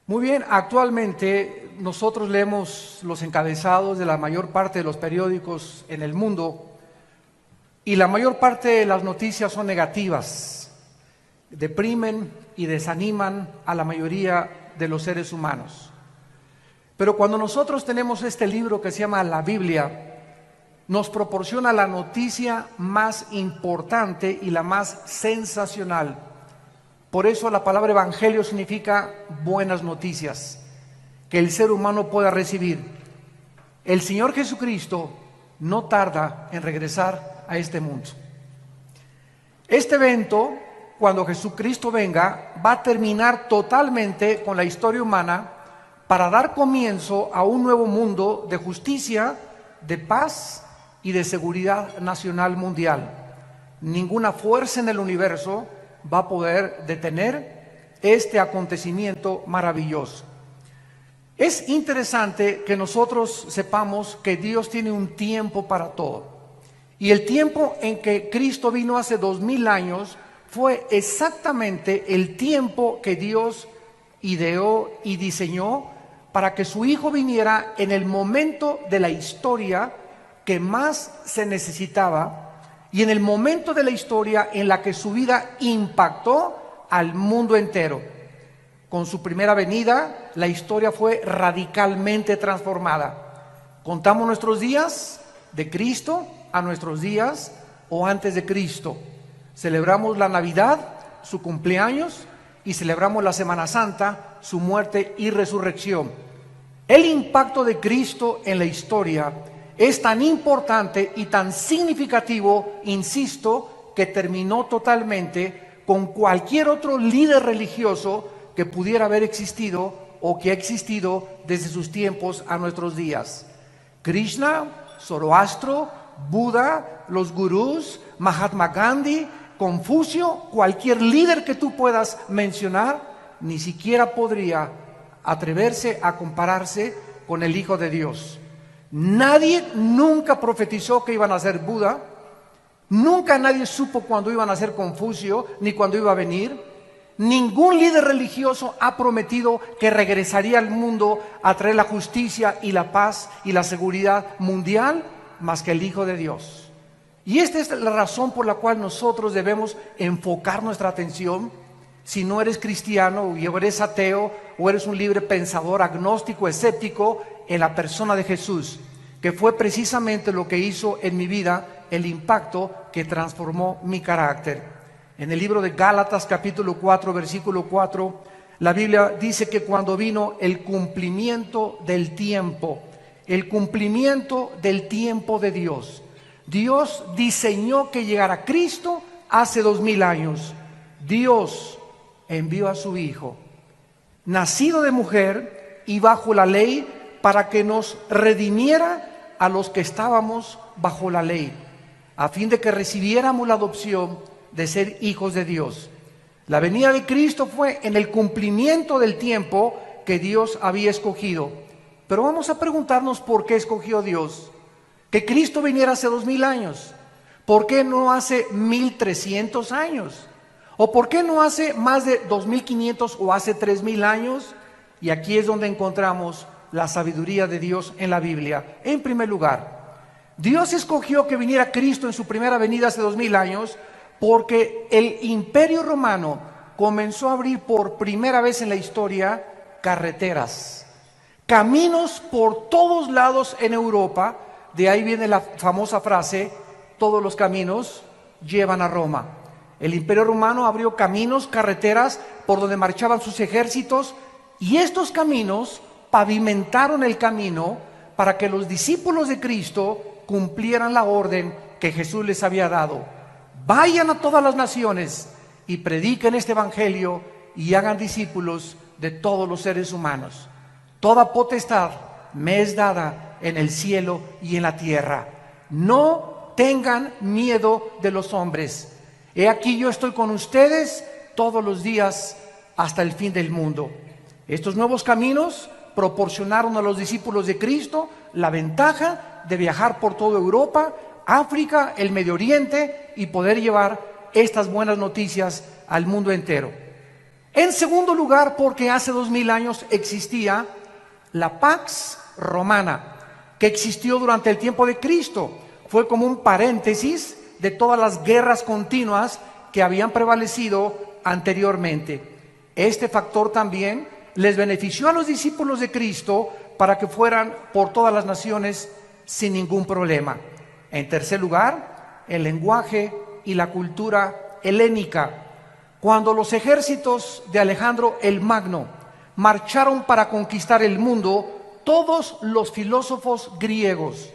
Muy bien, actualmente nosotros leemos los encabezados de la mayor parte de los periódicos en el mundo y la mayor parte de las noticias son negativas, deprimen y desaniman a la mayoría de los seres humanos. Pero cuando nosotros tenemos este libro que se llama la Biblia, nos proporciona la noticia más importante y la más sensacional. Por eso la palabra evangelio significa buenas noticias que el ser humano pueda recibir. El Señor Jesucristo no tarda en regresar a este mundo. Este evento, cuando Jesucristo venga, va a terminar totalmente con la historia humana para dar comienzo a un nuevo mundo de justicia, de paz y de seguridad nacional mundial. Ninguna fuerza en el universo va a poder detener este acontecimiento maravilloso. Es interesante que nosotros sepamos que Dios tiene un tiempo para todo. Y el tiempo en que Cristo vino hace 2000 años fue exactamente el tiempo que Dios ideó y diseñó para que su Hijo viniera en el momento de la historia que más se necesitaba y en el momento de la historia en la que su vida impactó al mundo entero. Con su primera venida, la historia fue radicalmente transformada. Contamos nuestros días de Cristo a nuestros días o antes de Cristo. Celebramos la Navidad, su cumpleaños, y celebramos la Semana Santa, su muerte y resurrección. El impacto de Cristo en la historia es tan importante y tan significativo, insisto, que terminó totalmente con cualquier otro líder religioso que pudiera haber existido o que ha existido desde sus tiempos a nuestros días. Krishna, Zoroastro, Buda, los gurús, Mahatma Gandhi, Confucio, cualquier líder que tú puedas mencionar, ni siquiera podría atreverse a compararse con el Hijo de Dios. Nadie nunca profetizó que iban a ser Buda, nunca nadie supo cuándo iban a ser Confucio, ni cuándo iba a venir. Ningún líder religioso ha prometido que regresaría al mundo a traer la justicia y la paz y la seguridad mundial más que el Hijo de Dios. Y esta es la razón por la cual nosotros debemos enfocar nuestra atención. Si no eres cristiano o eres ateo o eres un libre pensador, agnóstico, escéptico, en la persona de Jesús, que fue precisamente lo que hizo en mi vida el impacto que transformó mi carácter. En el libro de Gálatas capítulo 4 versículo 4, la Biblia dice que cuando vino el cumplimiento del tiempo de Dios, Dios diseñó que llegara Cristo hace 2000 años. Dios envió a su Hijo, nacido de mujer y bajo la ley, para que nos redimiera a los que estábamos bajo la ley, a fin de que recibiéramos la adopción de ser hijos de Dios. La venida de Cristo fue en el cumplimiento del tiempo que Dios había escogido. Pero vamos a preguntarnos por qué escogió Dios que Cristo viniera hace 2000 años. ¿Por qué no hace 1300 años? ¿O por qué no hace más de 2500 o hace 3000 años? Y aquí es donde encontramos la sabiduría de Dios en la Biblia. En primer lugar, Dios escogió que viniera Cristo en su primera venida hace 2000 años porque el Imperio Romano comenzó a abrir por primera vez en la historia carreteras, caminos por todos lados en Europa. De ahí viene la famosa frase, todos los caminos llevan a Roma. El Imperio Romano abrió caminos, carreteras por donde marchaban sus ejércitos, y estos caminos pavimentaron el camino para que los discípulos de Cristo cumplieran la orden que Jesús les había dado. Vayan a todas las naciones y prediquen este evangelio y hagan discípulos de todos los seres humanos. Toda potestad me es dada en el cielo y en la tierra. No tengan miedo de los hombres. He aquí yo estoy con ustedes todos los días hasta el fin del mundo. Estos nuevos caminos proporcionaron a los discípulos de Cristo la ventaja de viajar por toda Europa, África, el Medio Oriente y poder llevar estas buenas noticias al mundo entero. En segundo lugar, porque hace 2000 años existía la Pax Romana, que existió durante el tiempo de Cristo. Fue como un paréntesis de todas las guerras continuas que habían prevalecido anteriormente. Este factor también les benefició a los discípulos de Cristo para que fueran por todas las naciones sin ningún problema. En tercer lugar, el lenguaje y la cultura helénica. Cuando los ejércitos de Alejandro el Magno marcharon para conquistar el mundo, todos los filósofos griegos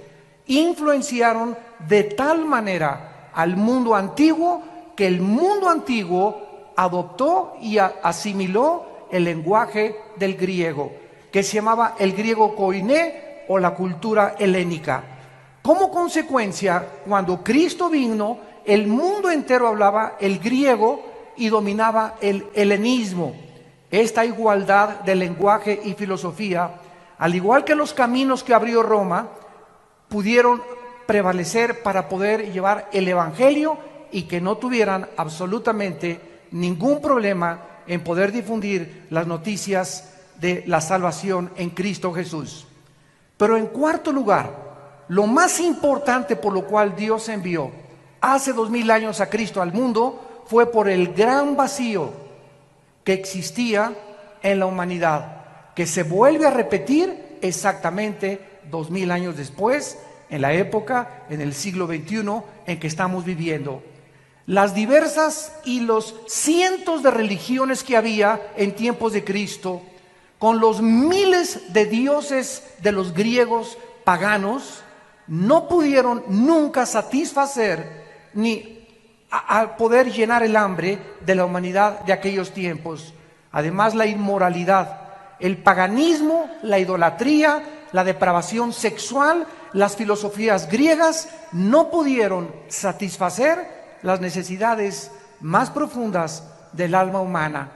influenciaron de tal manera al mundo antiguo que el mundo antiguo adoptó y asimiló el lenguaje del griego, que se llamaba el griego koiné o la cultura helénica. Como consecuencia, cuando Cristo vino, el mundo entero hablaba el griego y dominaba el helenismo. Esta igualdad de lenguaje y filosofía, al igual que los caminos que abrió Roma, pudieron prevalecer para poder llevar el evangelio y que no tuvieran absolutamente ningún problema en poder difundir las noticias de la salvación en Cristo Jesús. Pero en cuarto lugar, lo más importante por lo cual Dios envió hace 2000 años a Cristo al mundo fue por el gran vacío que existía en la humanidad, que se vuelve a repetir exactamente 2000 años después, en la época, en el siglo XXI en que estamos viviendo. Las diversas y los cientos de religiones que había en tiempos de Cristo, con los miles de dioses de los griegos paganos, no pudieron nunca satisfacer ni a poder llenar el hambre de la humanidad de aquellos tiempos. Además, la inmoralidad, el paganismo, la idolatría, la depravación sexual, las filosofías griegas no pudieron satisfacer las necesidades más profundas del alma humana.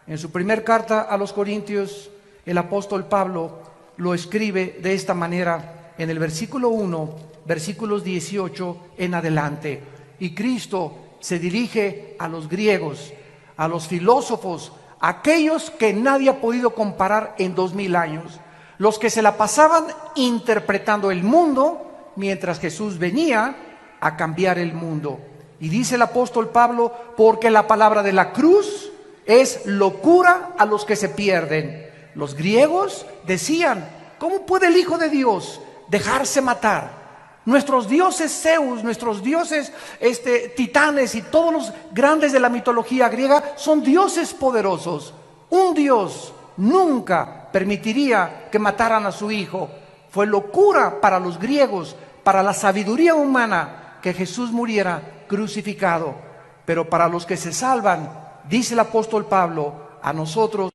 En su primer carta a los Corintios, el apóstol Pablo lo escribe de esta manera en el versículo 1, versículos 18 en adelante. Y Cristo se dirige a los griegos, a los filósofos, aquellos que nadie ha podido comparar en 2000 años, los que se la pasaban interpretando el mundo mientras Jesús venía a cambiar el mundo. Y dice el apóstol Pablo, porque la palabra de la cruz es locura a los que se pierden. Los griegos decían, ¿cómo puede el Hijo de Dios dejarse matar? Nuestros dioses Zeus, nuestros dioses titanes y todos los grandes de la mitología griega son dioses poderosos. Un Dios nunca permitiría que mataran a su hijo. Fue locura para los griegos, para la sabiduría humana, que Jesús muriera crucificado. Pero para los que se salvan, dice el apóstol Pablo, a nosotros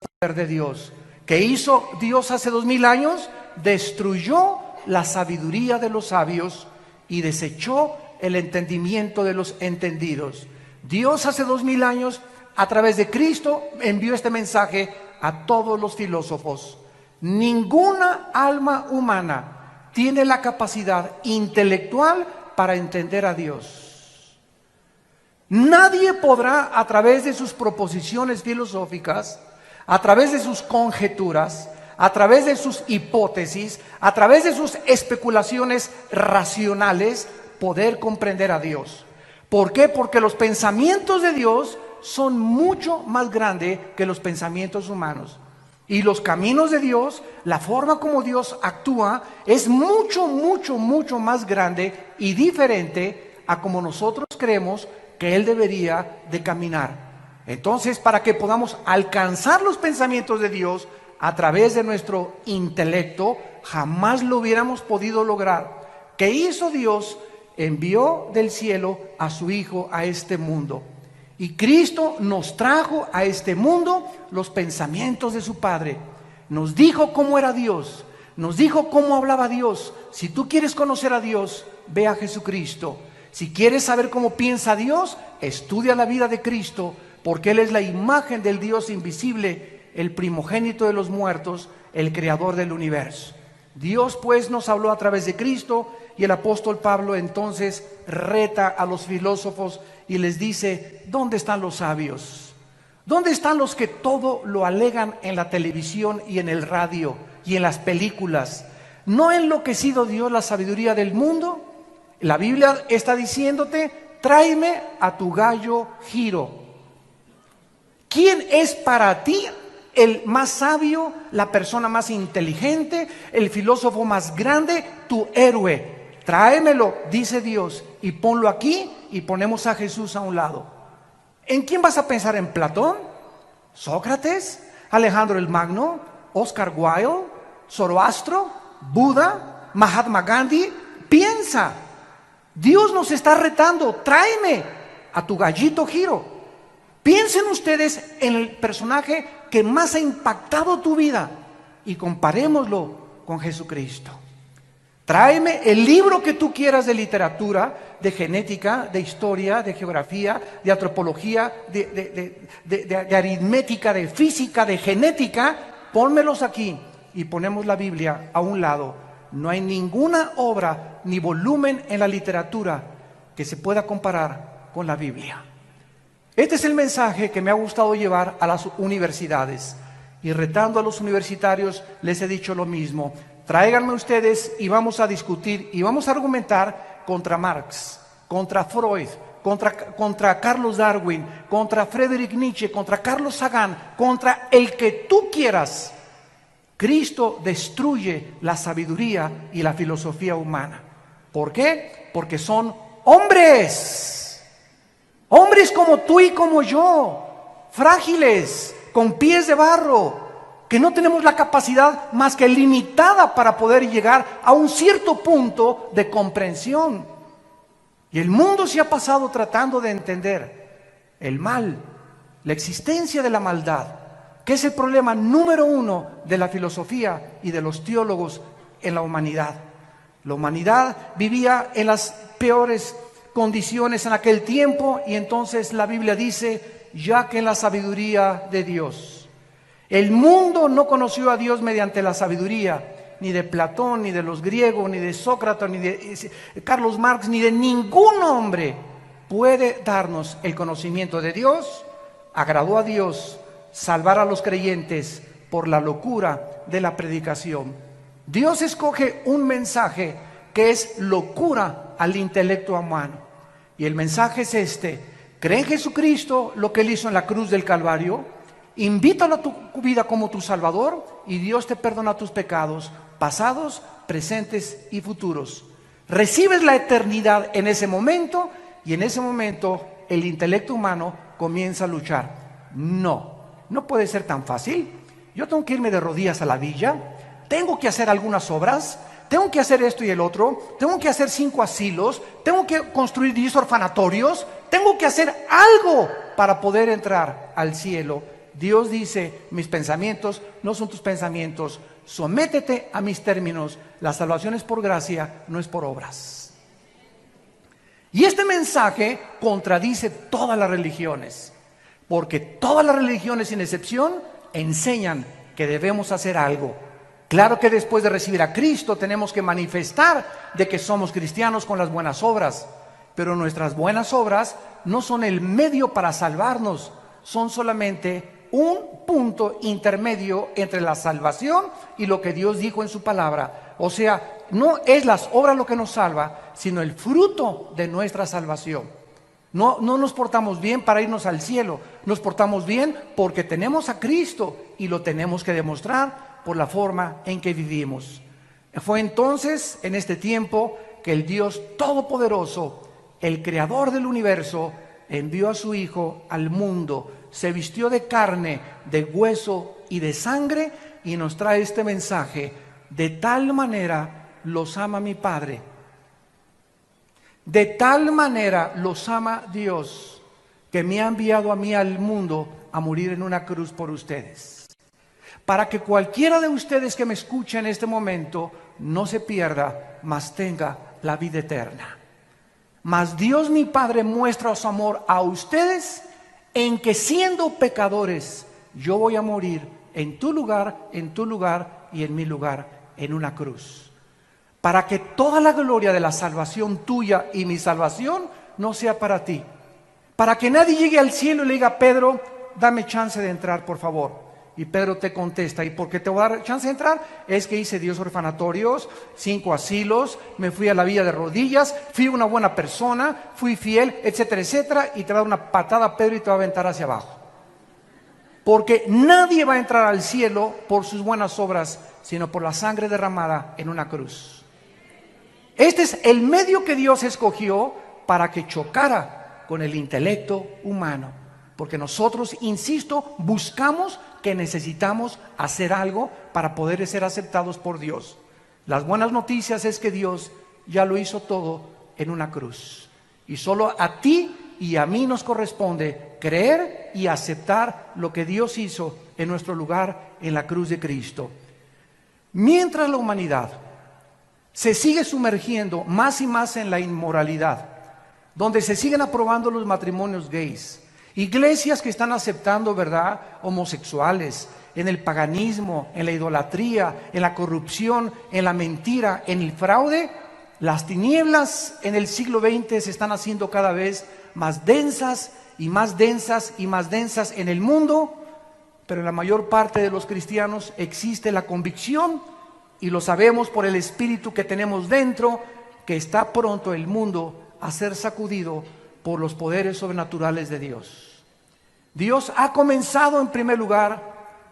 el poder de Dios. ¿Qué hizo Dios hace 2000 años? Destruyó la sabiduría de los sabios y desechó el entendimiento de los entendidos. Dios hace 2000 años, a través de Cristo, envió este mensaje a todos los filósofos. Ninguna alma humana tiene la capacidad intelectual para entender a Dios. Nadie podrá, a través de sus proposiciones filosóficas, a través de sus conjeturas, a través de sus hipótesis, a través de sus especulaciones racionales, poder comprender a Dios. ¿Por qué? Porque los pensamientos de Dios son mucho más grandes que los pensamientos humanos. Y los caminos de Dios, la forma como Dios actúa, es mucho, mucho, mucho más grande y diferente a como nosotros creemos que Él debería de caminar. Entonces, para que podamos alcanzar los pensamientos de Dios a través de nuestro intelecto, jamás lo hubiéramos podido lograr. ¿Qué hizo Dios? Envió del cielo a su Hijo a este mundo. Y Cristo nos trajo a este mundo los pensamientos de su Padre. Nos dijo cómo era Dios, nos dijo cómo hablaba Dios. Si tú quieres conocer a Dios, ve a Jesucristo. Si quieres saber cómo piensa Dios, estudia la vida de Cristo, porque Él es la imagen del Dios invisible, el primogénito de los muertos, el creador del universo. Dios pues nos habló a través de Cristo, y el apóstol Pablo entonces reta a los filósofos y les dice, ¿dónde están los sabios? ¿Dónde están los que todo lo alegan en la televisión y en el radio y en las películas? ¿No ha enloquecido Dios la sabiduría del mundo? La Biblia está diciéndote: tráeme a tu gallo Giro. ¿Quién es para ti el más sabio, la persona más inteligente, el filósofo más grande, tu héroe? Tráemelo, dice Dios, y ponlo aquí, y ponemos a Jesús a un lado. ¿En quién vas a pensar? ¿En Platón? ¿Sócrates? ¿Alejandro el Magno? ¿Oscar Wilde? ¿Zoroastro? ¿Buda? ¿Mahatma Gandhi? Piensa. Dios nos está retando: tráeme a tu gallito Giro. Piensen ustedes en el personaje que más ha impactado tu vida y comparémoslo con Jesucristo. Tráeme el libro que tú quieras de literatura, de genética, de historia, de geografía, de antropología, de aritmética, de física, de genética. Pónmelos aquí y ponemos la Biblia a un lado. No hay ninguna obra ni volumen en la literatura que se pueda comparar con la Biblia. Este es el mensaje que me ha gustado llevar a las universidades, y retando a los universitarios les he dicho lo mismo: tráiganme ustedes y vamos a discutir y vamos a argumentar contra Marx, contra Freud, contra Carlos Darwin, contra Friedrich Nietzsche, contra Carlos Sagan, contra el que tú quieras. Cristo destruye la sabiduría y la filosofía humana. ¿Por qué? Porque son hombres. Hombres como tú y como yo, frágiles, con pies de barro, que no tenemos la capacidad más que limitada para poder llegar a un cierto punto de comprensión. Y el mundo se ha pasado tratando de entender el mal, la existencia de la maldad, que es el problema número uno de la filosofía y de los teólogos en la humanidad. La humanidad vivía en las peores condiciones en aquel tiempo, y entonces la Biblia dice: ya que en la sabiduría de Dios. El mundo no conoció a Dios mediante la sabiduría, ni de Platón, ni de los griegos, ni de Sócrates, ni de Carlos Marx, ni de ningún hombre puede darnos el conocimiento de Dios. Agradó a Dios salvar a los creyentes por la locura de la predicación. Dios escoge un mensaje que es locura al intelecto humano, y el mensaje es este: cree en Jesucristo, lo que Él hizo en la cruz del Calvario, invítalo a tu vida como tu Salvador, y Dios te perdona tus pecados pasados, presentes y futuros. Recibes la eternidad en ese momento, y en ese momento el intelecto humano comienza a luchar. No puede ser tan fácil. Yo tengo que irme de rodillas a la villa, tengo que hacer algunas obras, tengo que hacer esto y el otro, tengo que hacer 5 asilos, tengo que construir 10 orfanatorios, tengo que hacer algo para poder entrar al cielo. Dios dice: mis pensamientos no son tus pensamientos, sométete a mis términos, la salvación es por gracia, no es por obras. Y este mensaje contradice todas las religiones, porque todas las religiones sin excepción enseñan que debemos hacer algo. Claro que después de recibir a Cristo tenemos que manifestar de que somos cristianos con las buenas obras, pero nuestras buenas obras no son el medio para salvarnos, son solamente un punto intermedio entre la salvación y lo que Dios dijo en su palabra. O sea, no es las obras lo que nos salva, sino el fruto de nuestra salvación. No nos portamos bien para irnos al cielo, nos portamos bien porque tenemos a Cristo y lo tenemos que demostrar por la forma en que vivimos. Fue entonces, en este tiempo, que el Dios Todopoderoso, el Creador del universo, envió a su Hijo al mundo, se vistió de carne, de hueso y de sangre, y nos trae este mensaje: de tal manera los ama mi Padre, de tal manera los ama Dios, que me ha enviado a mí al mundo a morir en una cruz por ustedes, para que cualquiera de ustedes que me escuche en este momento no se pierda, mas tenga la vida eterna. Mas Dios mi Padre muestra su amor a ustedes en que, siendo pecadores, yo voy a morir en tu lugar y en mi lugar, en una cruz, para que toda la gloria de la salvación tuya y mi salvación no sea para ti, para que nadie llegue al cielo y le diga: Pedro, dame chance de entrar, por favor. Y Pedro te contesta, ¿y por qué te voy a dar chance de entrar? Es que hice 10 orfanatorios, 5 asilos, me fui a la villa de rodillas, fui una buena persona, fui fiel, etcétera, etcétera, y te va a dar una patada Pedro y te va a aventar hacia abajo. Porque nadie va a entrar al cielo por sus buenas obras, sino por la sangre derramada en una cruz. Este es el medio que Dios escogió para que chocara con el intelecto humano. Porque nosotros, insisto, buscamos que necesitamos hacer algo para poder ser aceptados por Dios. Las buenas noticias es que Dios ya lo hizo todo en una cruz. Y solo a ti y a mí nos corresponde creer y aceptar lo que Dios hizo en nuestro lugar en la cruz de Cristo. Mientras la humanidad se sigue sumergiendo más y más en la inmoralidad, donde se siguen aprobando los matrimonios gays, iglesias que están aceptando, ¿verdad?, homosexuales, en el paganismo, en la idolatría, en la corrupción, en la mentira, en el fraude, las tinieblas en el siglo XX se están haciendo cada vez más densas y más densas y más densas en el mundo, pero en la mayor parte de los cristianos existe la convicción, y lo sabemos por el espíritu que tenemos dentro, que está pronto el mundo a ser sacudido por los poderes sobrenaturales de Dios. Dios ha comenzado en primer lugar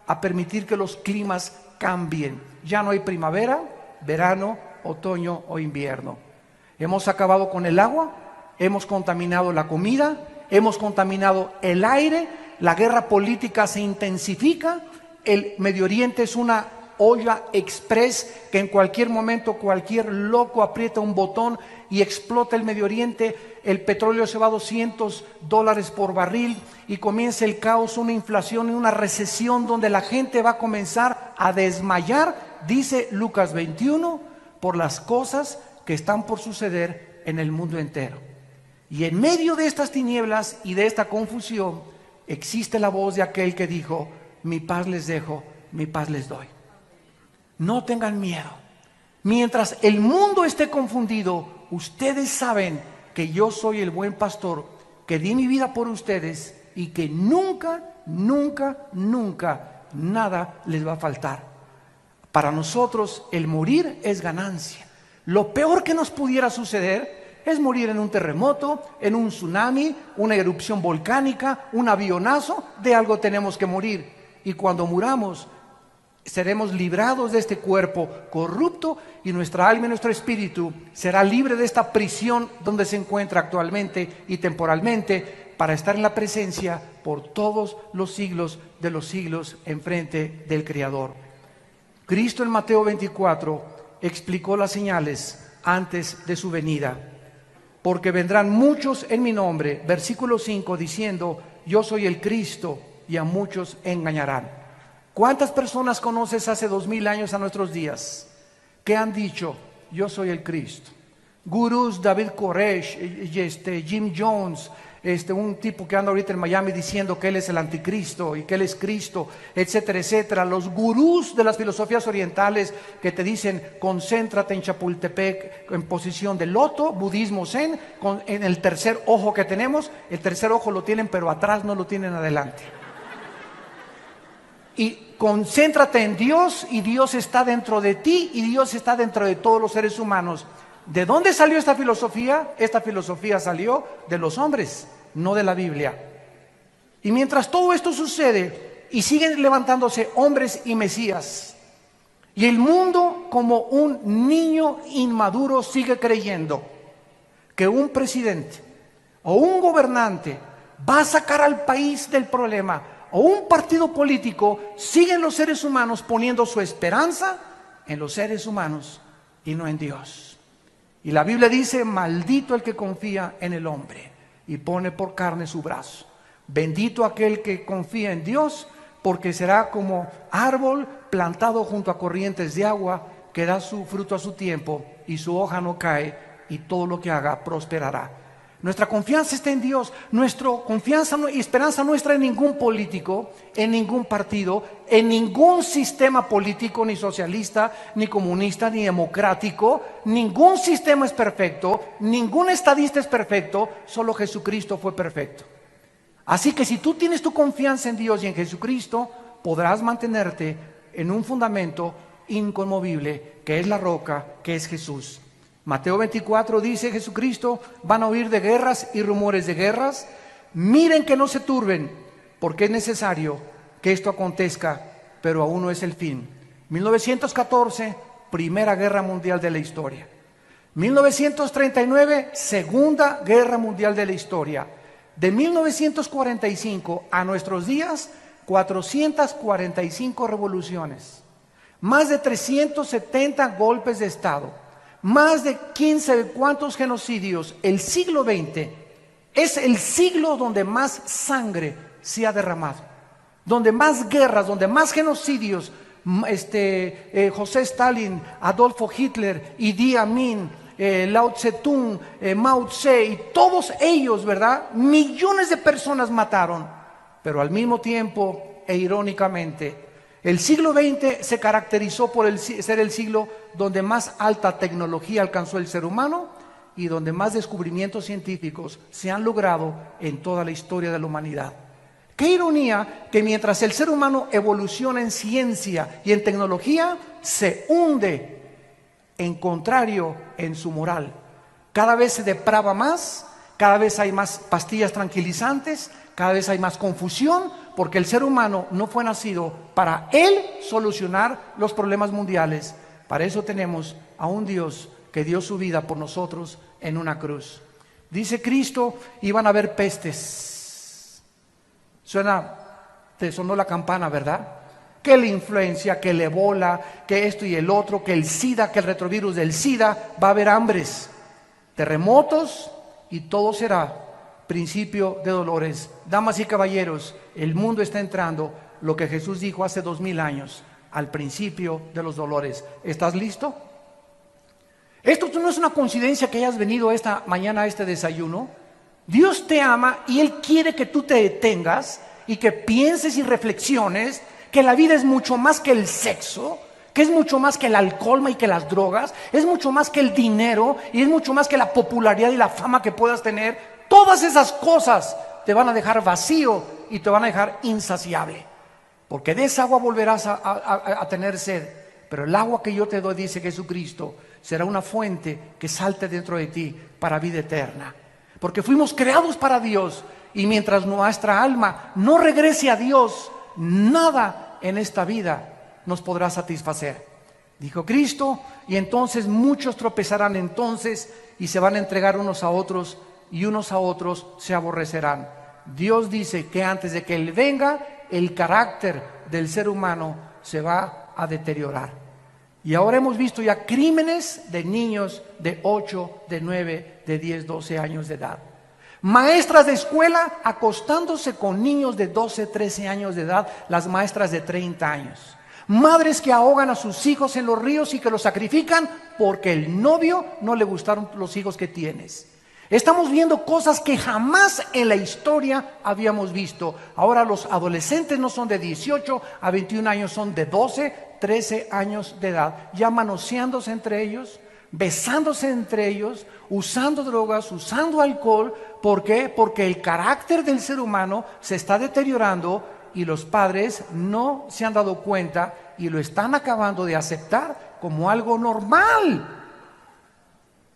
a permitir que los climas cambien. Ya no hay primavera, verano, otoño o invierno. Hemos acabado con el agua, hemos contaminado la comida, hemos contaminado el aire, la guerra política se intensifica, el Medio Oriente es una olla express que en cualquier momento cualquier loco aprieta un botón y explota el Medio Oriente. El petróleo se va a $200 por barril y comienza el caos, una inflación y una recesión donde la gente va a comenzar a desmayar, dice Lucas 21, por las cosas que están por suceder en el mundo entero. Y en medio de estas tinieblas y de esta confusión existe la voz de aquel que dijo: mi paz les dejo, mi paz les doy. No tengan miedo. Mientras el mundo esté confundido, ustedes saben que yo soy el buen pastor, que di mi vida por ustedes y que nunca, nunca, nunca nada les va a faltar. Para nosotros el morir es ganancia. Lo peor que nos pudiera suceder es morir en un terremoto, en un tsunami, una erupción volcánica, un avionazo. De algo tenemos que morir. Y cuando muramos, seremos librados de este cuerpo corrupto y nuestra alma y nuestro espíritu será libre de esta prisión donde se encuentra actualmente y temporalmente, para estar en la presencia por todos los siglos de los siglos enfrente del Creador. Cristo en Mateo 24 explicó las señales antes de su venida. Porque vendrán muchos en mi nombre, versículo 5, diciendo: yo soy el Cristo, y a muchos engañarán. ¿Cuántas personas conoces hace 2000 años a nuestros días que han dicho: yo soy el Cristo? Gurús, David Koresh, Jim Jones, un tipo que anda ahorita en Miami diciendo que él es el anticristo y que él es Cristo, etcétera, etcétera. Los gurús de las filosofías orientales que te dicen: concéntrate en Chapultepec en posición de loto, budismo zen, en el tercer ojo que tenemos. El tercer ojo lo tienen, pero atrás no lo tienen adelante. Y concéntrate en Dios, y Dios está dentro de ti, y Dios está dentro de todos los seres humanos. ¿De dónde salió esta filosofía? Esta filosofía salió de los hombres, no de la Biblia. Y mientras todo esto sucede y siguen levantándose hombres y mesías, y el mundo como un niño inmaduro sigue creyendo que un presidente o un gobernante va a sacar al país del problema, o un partido político, siguen los seres humanos poniendo su esperanza en los seres humanos y no en Dios. Y la Biblia dice: maldito el que confía en el hombre y pone por carne su brazo. Bendito aquel que confía en Dios, porque será como árbol plantado junto a corrientes de agua, que da su fruto a su tiempo y su hoja no cae, y todo lo que haga prosperará. Nuestra confianza está en Dios. Nuestra confianza y esperanza no está en ningún político, en ningún partido, en ningún sistema político, ni socialista, ni comunista, ni democrático. Ningún sistema es perfecto, ningún estadista es perfecto, solo Jesucristo fue perfecto. Así que si tú tienes tu confianza en Dios y en Jesucristo, podrás mantenerte en un fundamento inconmovible, que es la roca, que es Jesús. Mateo 24 dice Jesucristo: van a oír de guerras y rumores de guerras. Miren que no se turben, porque es necesario que esto acontezca, pero aún no es el fin. 1914, Primera Guerra Mundial de la historia. 1939, Segunda Guerra Mundial de la historia. De 1945 a nuestros días, 445 revoluciones, más de 370 golpes de Estado, más de 15 cuantos genocidios. El siglo XX es el siglo donde más sangre se ha derramado, donde más guerras, donde más genocidios. José Stalin, Adolfo Hitler, Idi Amin, Lao Tse-tung, Mao Tse, y todos ellos, ¿verdad? Millones de personas mataron, pero al mismo tiempo e irónicamente, el siglo XX se caracterizó por ser el siglo donde más alta tecnología alcanzó el ser humano y donde más descubrimientos científicos se han logrado en toda la historia de la humanidad. Qué ironía que mientras el ser humano evoluciona en ciencia y en tecnología, se hunde en contrario en su moral. Cada vez se deprava más, cada vez hay más pastillas tranquilizantes, cada vez hay más confusión, porque el ser humano no fue nacido para él solucionar los problemas mundiales. Para eso tenemos a un Dios que dio su vida por nosotros en una cruz. Dice Cristo: iban a haber pestes. Te sonó la campana, ¿verdad? Que la influencia, que el ébola, que esto y el otro, que el SIDA, que el retrovirus del SIDA. Va a haber hambres, terremotos, y todo será principio de dolores. Damas y caballeros, el mundo está entrando, lo que Jesús dijo hace 2000 años, al principio de los dolores. ¿Estás listo? Esto no es una coincidencia que hayas venido esta mañana a este desayuno. Dios te ama y Él quiere que tú te detengas y que pienses y reflexiones que la vida es mucho más que el sexo, que es mucho más que el alcohol y que las drogas, es mucho más que el dinero y es mucho más que la popularidad y la fama que puedas tener. Todas esas cosas te van a dejar vacío y te van a dejar insaciable, porque de esa agua volverás a tener sed, pero el agua que yo te doy, dice Jesucristo, será una fuente que salte dentro de ti para vida eterna. Porque fuimos creados para Dios, y mientras nuestra alma no regrese a Dios, nada en esta vida nos podrá satisfacer. Dijo Cristo, y entonces muchos tropezarán entonces y se van a entregar unos a otros, y unos a otros se aborrecerán. Dios dice que antes de que Él venga, el carácter del ser humano se va a deteriorar. Y ahora hemos visto ya crímenes de niños de 8, de 9, de 10, 12 años de edad. Maestras de escuela acostándose con niños de 12, 13 años de edad, las maestras de 30 años. Madres que ahogan a sus hijos en los ríos y que los sacrifican porque el novio no le gustaron los hijos que tienes. Estamos viendo cosas que jamás en la historia habíamos visto. Ahora los adolescentes no son de 18 a 21 años, son de 12, 13 años de edad, ya manoseándose entre ellos, besándose entre ellos, usando drogas, usando alcohol. ¿Por qué? Porque el carácter del ser humano se está deteriorando y los padres no se han dado cuenta y lo están acabando de aceptar como algo normal.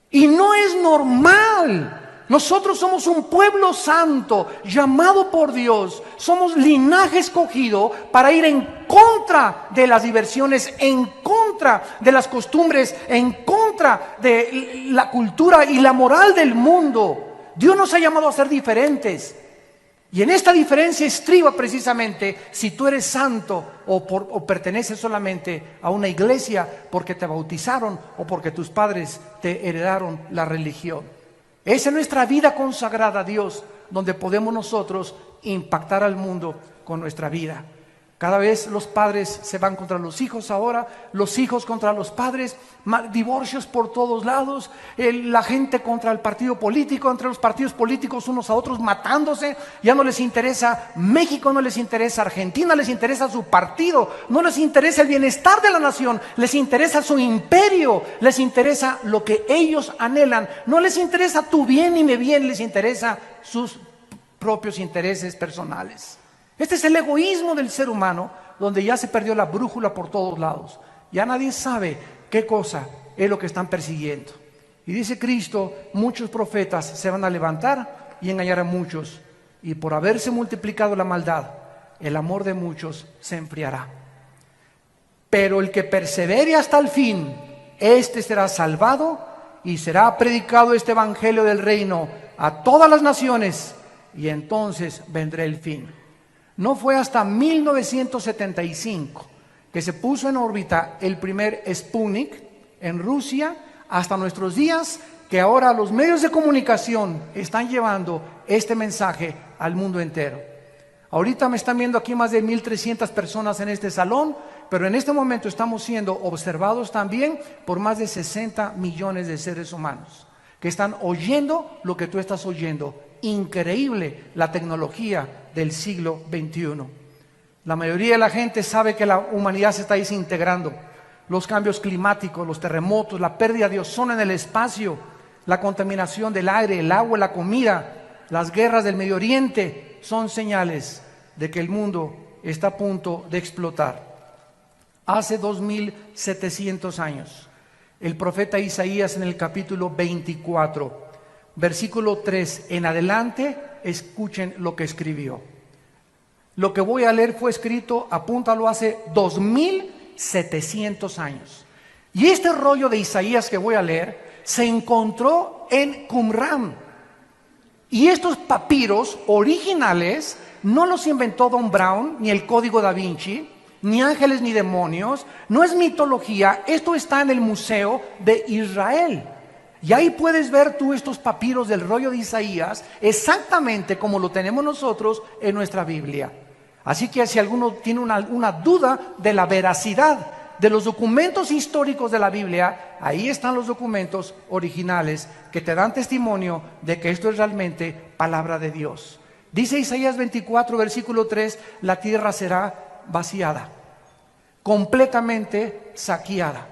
Y no es normal. Nosotros somos un pueblo santo, llamado por Dios. Somos linaje escogido para ir en contra de las diversiones, en contra de las costumbres, en contra de la cultura y la moral del mundo. Dios nos ha llamado a ser diferentes. Y en esta diferencia estriba precisamente si tú eres santo o perteneces solamente a una iglesia porque te bautizaron o porque tus padres te heredaron la religión. Esa es nuestra vida consagrada a Dios, donde podemos nosotros impactar al mundo con nuestra vida. Cada vez los padres se van contra los hijos ahora, los hijos contra los padres, divorcios por todos lados, la gente contra el partido político, entre los partidos políticos unos a otros matándose. Ya no les interesa México, no les interesa Argentina, les interesa su partido, no les interesa el bienestar de la nación, les interesa su imperio, les interesa lo que ellos anhelan, no les interesa tu bien ni mi bien, les interesa sus propios intereses personales. Este es el egoísmo del ser humano, donde ya se perdió la brújula por todos lados. Ya nadie sabe qué cosa es lo que están persiguiendo. Y dice Cristo, muchos profetas se van a levantar y engañar a muchos. Y por haberse multiplicado la maldad, el amor de muchos se enfriará. Pero el que persevere hasta el fin, este será salvado, y será predicado este evangelio del reino a todas las naciones, y entonces vendrá el fin. No fue hasta 1975 que se puso en órbita el primer Sputnik en Rusia, hasta nuestros días, que ahora los medios de comunicación están llevando este mensaje al mundo entero. Ahorita me están viendo aquí más de 1,300 personas en este salón, pero en este momento estamos siendo observados también por más de 60 millones de seres humanos que están oyendo lo que tú estás oyendo. Increíble la tecnología del siglo XXI. La mayoría de la gente sabe que la humanidad se está desintegrando. Los cambios climáticos, los terremotos, la pérdida de ozono en el espacio, la contaminación del aire, el agua, la comida, las guerras del Medio Oriente son señales de que el mundo está a punto de explotar. Hace 2700 años, el profeta Isaías en el capítulo 24, versículo 3 en adelante, escuchen lo que escribió. Lo que voy a leer fue escrito, apúntalo, hace 2700 años. Y este rollo de Isaías que voy a leer se encontró en Qumran. Y estos papiros originales no los inventó Don Brown, ni el Código Da Vinci, ni ángeles ni demonios, no es mitología, esto está en el Museo de Israel. Y ahí puedes ver tú estos papiros del rollo de Isaías, exactamente como lo tenemos nosotros en nuestra Biblia. Así que si alguno tiene una duda de la veracidad de los documentos históricos de la Biblia, ahí están los documentos originales que te dan testimonio de que esto es realmente palabra de Dios. Dice Isaías 24, versículo 3, la tierra será vaciada, completamente saqueada.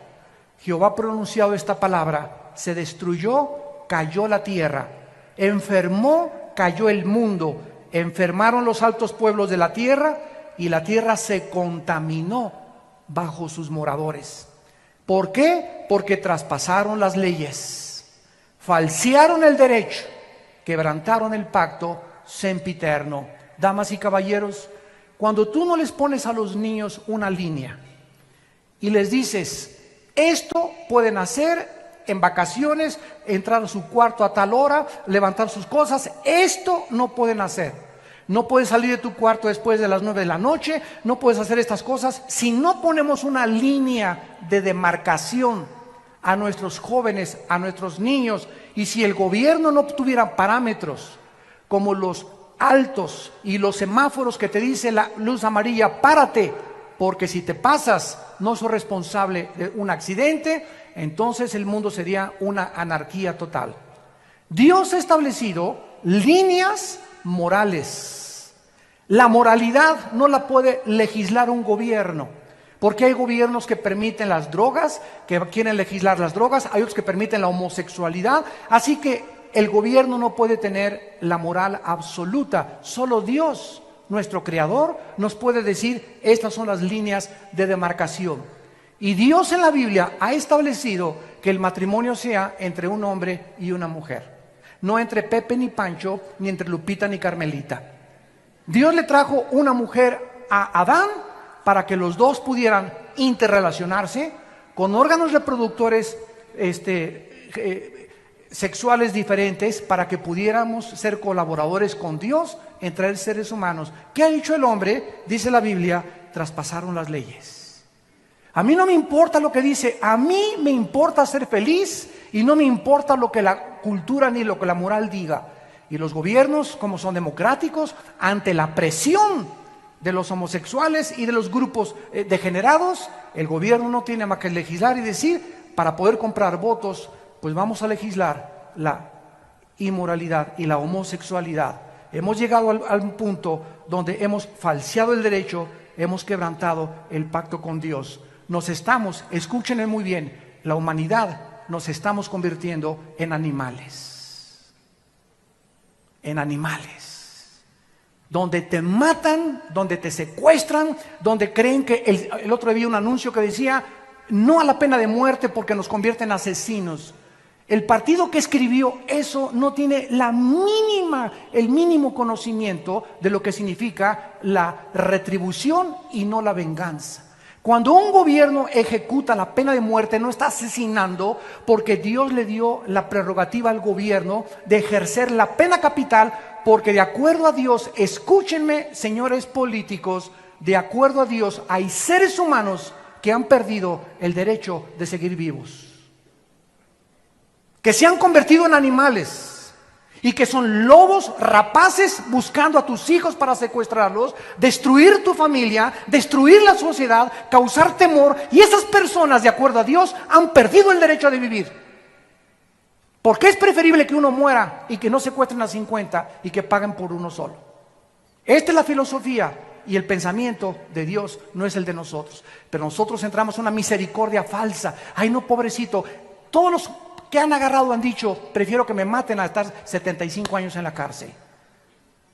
Jehová ha pronunciado esta palabra, se destruyó, cayó la tierra, enfermó, cayó el mundo, enfermaron los altos pueblos de la tierra y la tierra se contaminó bajo sus moradores. ¿Por qué? Porque traspasaron las leyes, falsearon el derecho, quebrantaron el pacto sempiterno. Damas y caballeros, cuando tú no les pones a los niños una línea y les dices, esto pueden hacer en vacaciones, entrar a su cuarto a tal hora, levantar sus cosas, esto no pueden hacer. No puedes salir de tu cuarto después de las 9 de la noche, no puedes hacer estas cosas. Si no ponemos una línea de demarcación a nuestros jóvenes, a nuestros niños, y si el gobierno no tuviera parámetros como los altos y los semáforos que te dice la luz amarilla, párate, porque si te pasas no sos responsable de un accidente, entonces el mundo sería una anarquía total. Dios ha establecido líneas morales. La moralidad no la puede legislar un gobierno, porque hay gobiernos que permiten las drogas, que quieren legislar las drogas, hay otros que permiten la homosexualidad, así que el gobierno no puede tener la moral absoluta. Solo Dios, nuestro Creador, nos puede decir, estas son las líneas de demarcación. Y Dios en la Biblia ha establecido que el matrimonio sea entre un hombre y una mujer, no entre Pepe ni Pancho, ni entre Lupita ni Carmelita. Dios le trajo una mujer a Adán para que los dos pudieran interrelacionarse con órganos reproductores sexuales diferentes, para que pudiéramos ser colaboradores con Dios entre seres humanos. ¿Qué ha hecho el hombre? Dice la Biblia, traspasaron las leyes. A mí no me importa lo que dice, a mí me importa ser feliz y no me importa lo que la cultura ni lo que la moral diga. Y los gobiernos, como son democráticos, ante la presión de los homosexuales y de los grupos degenerados, el gobierno no tiene más que legislar y decir, para poder comprar votos, pues vamos a legislar la inmoralidad y la homosexualidad. Hemos llegado al punto donde hemos falseado el derecho, hemos quebrantado el pacto con Dios. Escúchenme muy bien, la humanidad nos estamos convirtiendo en animales. En animales. donde te matan, donde te secuestran, donde creen que el otro día vi un anuncio que decía no a la pena de muerte porque nos convierte en asesinos. El partido que escribió eso no tiene el mínimo conocimiento de lo que significa la retribución y no la venganza. Cuando un gobierno ejecuta la pena de muerte, no está asesinando, porque Dios le dio la prerrogativa al gobierno de ejercer la pena capital, porque de acuerdo a Dios, escúchenme, señores políticos, de acuerdo a Dios hay seres humanos que han perdido el derecho de seguir vivos, que se han convertido en animales y que son lobos rapaces buscando a tus hijos para secuestrarlos, destruir tu familia, destruir la sociedad, causar temor, y esas personas, de acuerdo a Dios, han perdido el derecho de vivir. Porque es preferible que uno muera y que no secuestren a 50 y que paguen por uno solo. Esta es la filosofía y el pensamiento de Dios, no es el de nosotros. Pero nosotros entramos en una misericordia falsa. Ay, no, pobrecito. Todos los que han agarrado han dicho, prefiero que me maten a estar 75 años en la cárcel.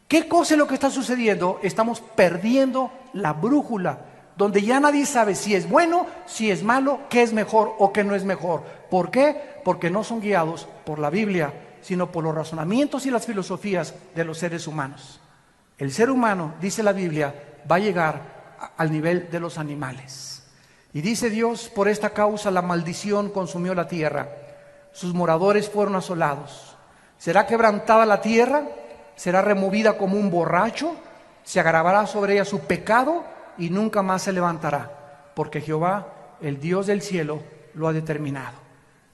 ¿Qué cosa es lo que está sucediendo? Estamos perdiendo la brújula, donde ya nadie sabe si es bueno, si es malo, qué es mejor o qué no es mejor. ¿Por qué? Porque no son guiados por la Biblia, sino por los razonamientos y las filosofías de los seres humanos. El ser humano, dice la Biblia, va a llegar al nivel de los animales. Y dice Dios, por esta causa la maldición consumió la tierra. Sus moradores fueron asolados. ¿Será quebrantada la tierra? ¿Será removida como un borracho? ¿Se agravará sobre ella su pecado? Y nunca más se levantará, porque Jehová, el Dios del cielo, lo ha determinado.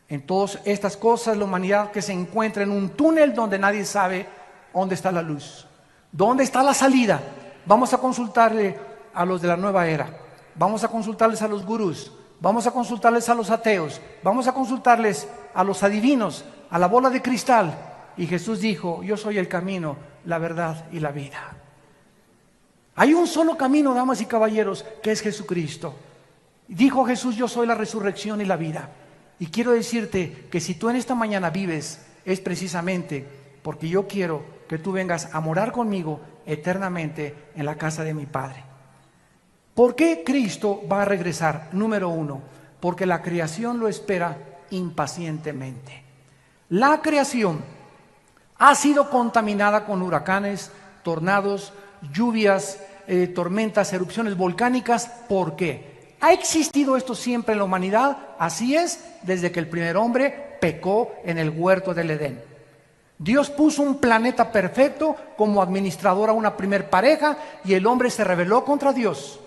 En todas estas cosas, la humanidad que se encuentra en un túnel donde nadie sabe dónde está la luz, dónde está la salida. Vamos a consultarle a los de la nueva era, vamos a consultarles a los gurús, vamos a consultarles a los ateos, vamos a consultarles a los adivinos, a la bola de cristal. Y Jesús dijo, yo soy el camino, la verdad y la vida. Hay un solo camino, damas y caballeros, que es Jesucristo. Dijo Jesús, yo soy la resurrección y la vida. Y quiero decirte que si tú en esta mañana vives, es precisamente porque yo quiero que tú vengas a morar conmigo eternamente en la casa de mi Padre. ¿Por qué Cristo va a regresar? Número uno, porque la creación lo espera impacientemente. La creación ha sido contaminada con huracanes, tornados, lluvias, tormentas, erupciones volcánicas. ¿Por qué? ¿Ha existido esto siempre en la humanidad? Así es, desde que el primer hombre pecó en el huerto del Edén. Dios puso un planeta perfecto como administrador a una primer pareja y el hombre se rebeló contra Dios.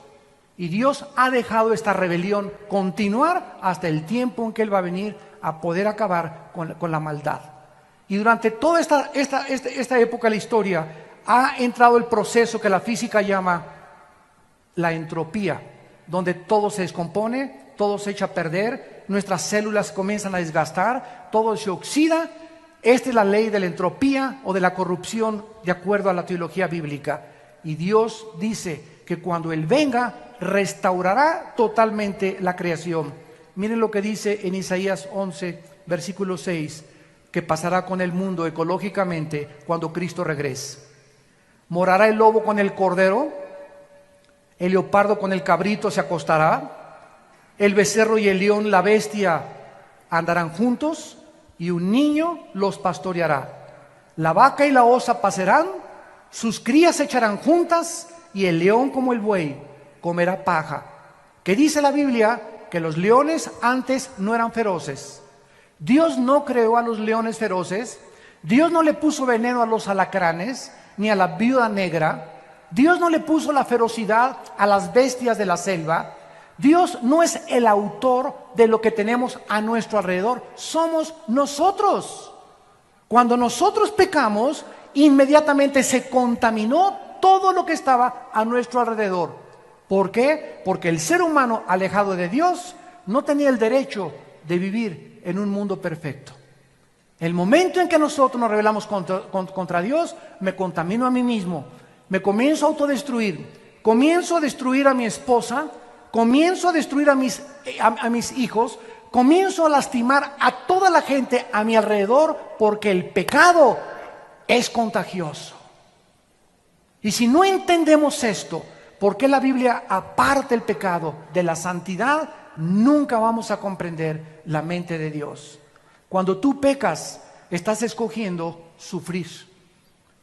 Y Dios ha dejado esta rebelión continuar hasta el tiempo en que Él va a venir a poder acabar con la maldad. Y durante toda esta época de la historia ha entrado el proceso que la física llama la entropía, donde todo se descompone, todo se echa a perder, nuestras células comienzan a desgastar, todo se oxida. Esta es la ley de la entropía o de la corrupción de acuerdo a la teología bíblica. Y Dios dice que cuando Él venga, restaurará totalmente la creación. Miren lo que dice en Isaías 11, versículo 6, que pasará con el mundo ecológicamente cuando Cristo regrese. Morará el lobo con el cordero, el leopardo con el cabrito se acostará, el becerro y el león, la bestia, andarán juntos, y un niño los pastoreará. La vaca y la osa pasarán, sus crías se echarán juntas, y el león como el buey comerá paja. ¿Qué dice la Biblia? Que los leones antes no eran feroces. Dios no creó a los leones feroces, Dios no le puso veneno a los alacranes, ni a la viuda negra, Dios no le puso la ferocidad a las bestias de la selva. Dios no es el autor de lo que tenemos a nuestro alrededor, somos nosotros. Cuando nosotros pecamos, inmediatamente se contaminó todo lo que estaba a nuestro alrededor. ¿Por qué? Porque el ser humano alejado de Dios no tenía el derecho de vivir en un mundo perfecto. El momento en que nosotros nos rebelamos contra Dios, me contamino a mí mismo, me comienzo a autodestruir, comienzo a destruir a mi esposa, comienzo a destruir a mis hijos, comienzo a lastimar a toda la gente a mi alrededor, porque el pecado es contagioso. Y si no entendemos esto, ¿por qué la Biblia aparta el pecado de la santidad? Nunca vamos a comprender la mente de Dios. Cuando tú pecas, estás escogiendo sufrir.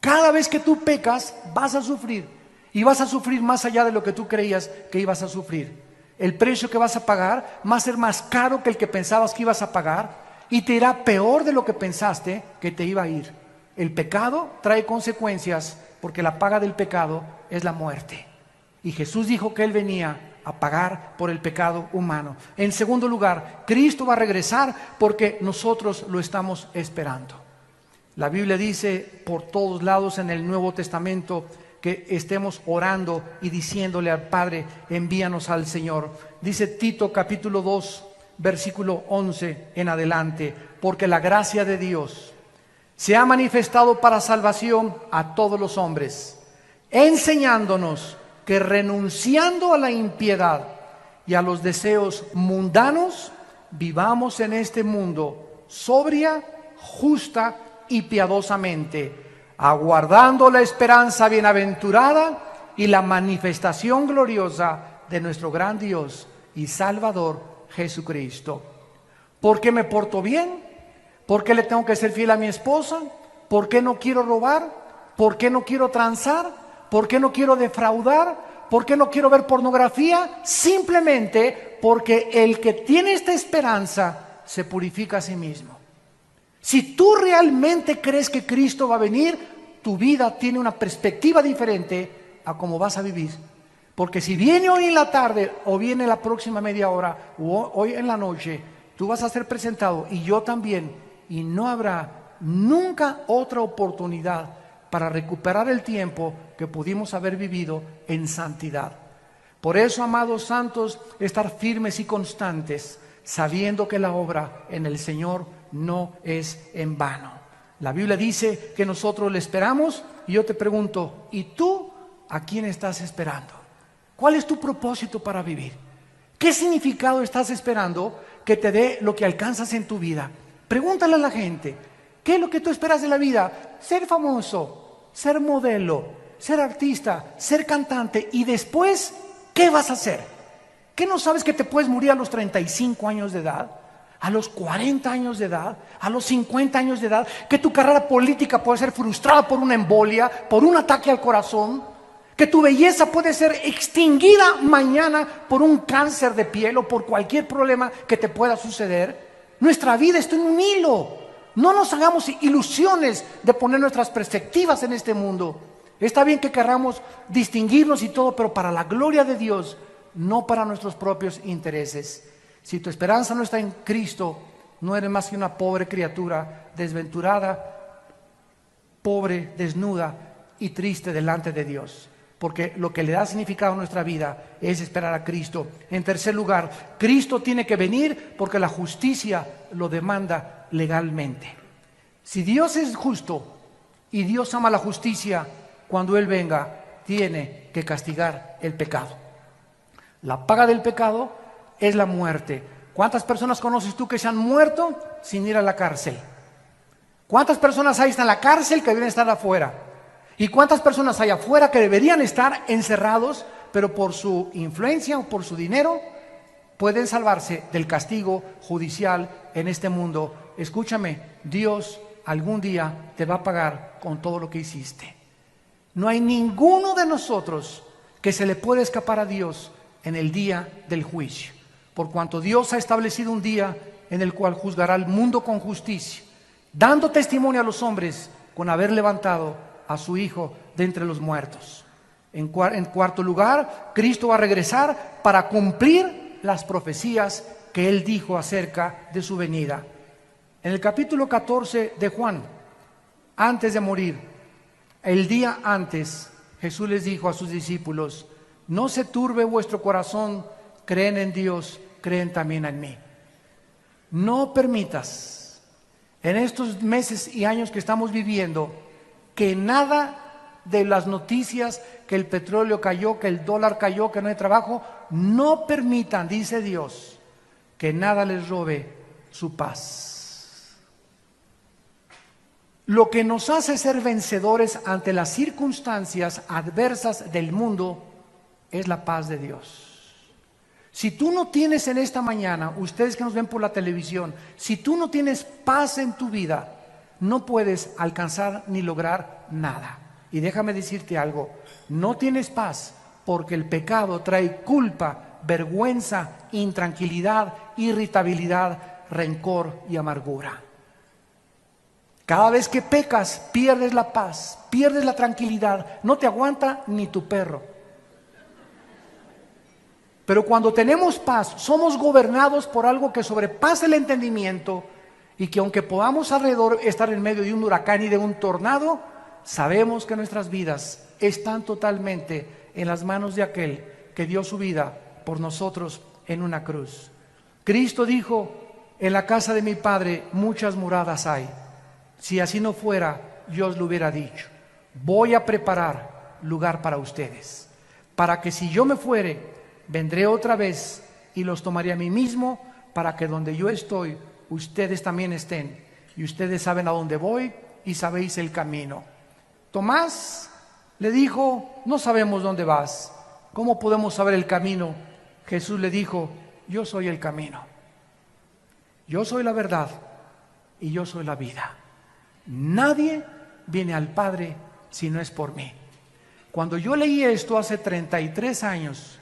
Cada vez que tú pecas, vas a sufrir. Y vas a sufrir más allá de lo que tú creías que ibas a sufrir. El precio que vas a pagar va a ser más caro que el que pensabas que ibas a pagar. Y te irá peor de lo que pensaste que te iba a ir. El pecado trae consecuencias porque la paga del pecado es la muerte. Y Jesús dijo que Él venía a pagar por el pecado humano. En segundo lugar, Cristo va a regresar porque nosotros lo estamos esperando. La Biblia dice por todos lados en el Nuevo Testamento que estemos orando y diciéndole al Padre, envíanos al Señor. Dice Tito capítulo 2, versículo 11 en adelante, porque la gracia de Dios se ha manifestado para salvación a todos los hombres, enseñándonos que renunciando a la impiedad y a los deseos mundanos, vivamos en este mundo sobria, justa y piadosamente, aguardando la esperanza bienaventurada y la manifestación gloriosa de nuestro gran Dios y Salvador Jesucristo. ¿Por qué me porto bien? ¿Por qué le tengo que ser fiel a mi esposa? ¿Por qué no quiero robar? ¿Por qué no quiero transar? ¿Por qué no quiero defraudar? ¿Por qué no quiero ver pornografía? Simplemente porque el que tiene esta esperanza se purifica a sí mismo. Si tú realmente crees que Cristo va a venir, tu vida tiene una perspectiva diferente a cómo vas a vivir. Porque si viene hoy en la tarde o viene la próxima media hora o hoy en la noche, tú vas a ser presentado y yo también, y no habrá nunca otra oportunidad para recuperar el tiempo que pudimos haber vivido en santidad. Por eso, amados santos, estar firmes y constantes, sabiendo que la obra en el Señor no es en vano. La Biblia dice que nosotros le esperamos, y yo te pregunto, ¿y tú a quién estás esperando? ¿Cuál es tu propósito para vivir? ¿Qué significado estás esperando que te dé lo que alcanzas en tu vida? Pregúntale a la gente, ¿qué es lo que tú esperas de la vida? Ser famoso, ser modelo, ser artista, ser cantante, y después, ¿qué vas a hacer? ¿Qué no sabes que te puedes morir a los 35 años de edad? ¿A los 40 años de edad? ¿A los 50 años de edad? ¿Que tu carrera política puede ser frustrada por una embolia, por un ataque al corazón? ¿Que tu belleza puede ser extinguida mañana por un cáncer de piel o por cualquier problema que te pueda suceder? Nuestra vida está en un hilo. No nos hagamos ilusiones de poner nuestras perspectivas en este mundo. Está bien que queramos distinguirnos y todo, pero para la gloria de Dios, no para nuestros propios intereses. Si tu esperanza no está en Cristo, no eres más que una pobre criatura, desventurada, pobre, desnuda y triste delante de Dios. Porque lo que le da significado a nuestra vida es esperar a Cristo. En tercer lugar, Cristo tiene que venir porque la justicia lo demanda legalmente. Si Dios es justo y Dios ama la justicia, cuando Él venga, tiene que castigar el pecado. La paga del pecado es la muerte. ¿Cuántas personas conoces tú que se han muerto sin ir a la cárcel? ¿Cuántas personas hay en la cárcel que deben estar afuera? ¿Y cuántas personas hay afuera que deberían estar encerrados, pero por su influencia o por su dinero pueden salvarse del castigo judicial en este mundo? Escúchame, Dios algún día te va a pagar con todo lo que hiciste. No hay ninguno de nosotros que se le pueda escapar a Dios en el día del juicio, por cuanto Dios ha establecido un día en el cual juzgará al mundo con justicia, dando testimonio a los hombres con haber levantado a su Hijo de entre los muertos. En cuarto lugar, Cristo va a regresar para cumplir las profecías que Él dijo acerca de su venida. En el capítulo 14 de Juan, antes de morir, el día antes, Jesús les dijo a sus discípulos: no se turbe vuestro corazón, creen en Dios, creen también en mí. No permitas en estos meses y años que estamos viviendo que nada de las noticias, que el petróleo cayó, que el dólar cayó, que no hay trabajo, no permitan, dice Dios, que nada les robe su paz. Lo que nos hace ser vencedores ante las circunstancias adversas del mundo es la paz de Dios. Si tú no tienes en esta mañana, ustedes que nos ven por la televisión, si tú no tienes paz en tu vida, no puedes alcanzar ni lograr nada. Y déjame decirte algo, no tienes paz porque el pecado trae culpa, vergüenza, intranquilidad, irritabilidad, rencor y amargura. Cada vez que pecas, pierdes la paz, pierdes la tranquilidad, no te aguanta ni tu perro. Pero cuando tenemos paz, somos gobernados por algo que sobrepasa el entendimiento y que aunque podamos alrededor estar en medio de un huracán y de un tornado, sabemos que nuestras vidas están totalmente en las manos de aquel que dio su vida por nosotros en una cruz. Cristo dijo, en la casa de mi Padre muchas moradas hay. Si así no fuera, yo os lo hubiera dicho. Voy a preparar lugar para ustedes, para que si yo me fuere, vendré otra vez y los tomaré a mí mismo, para que donde yo estoy, ustedes también estén. Y ustedes saben a dónde voy y sabéis el camino. Tomás le dijo, no sabemos dónde vas. ¿Cómo podemos saber el camino? Jesús le dijo, yo soy el camino. Yo soy la verdad y yo soy la vida. Nadie viene al Padre si no es por mí. Cuando yo leí esto hace 33 años,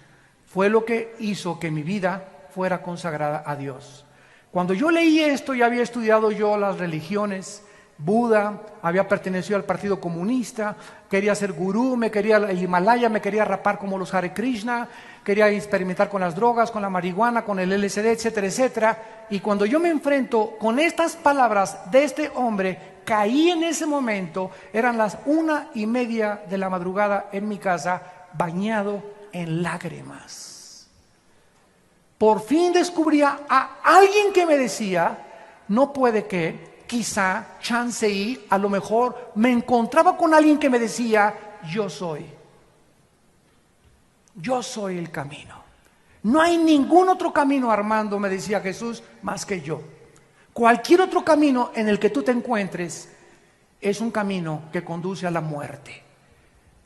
fue lo que hizo que mi vida fuera consagrada a Dios. Cuando yo leí esto, ya había estudiado yo las religiones, Buda, había pertenecido al Partido Comunista, quería ser gurú, me quería el Himalaya, me quería rapar como los Hare Krishna, quería experimentar con las drogas, con la marihuana, con el LSD, etcétera, etcétera. Y cuando yo me enfrento con estas palabras de este hombre, caí en ese momento, eran las 1:30 de la madrugada en mi casa, bañado en lágrimas. Por fin descubría a alguien que me decía, no puede que, quizá, chance y, a lo mejor me encontraba con alguien que me decía, yo soy el camino. No hay ningún otro camino, Armando, me decía Jesús, más que yo. Cualquier otro camino en el que tú te encuentres es un camino que conduce a la muerte.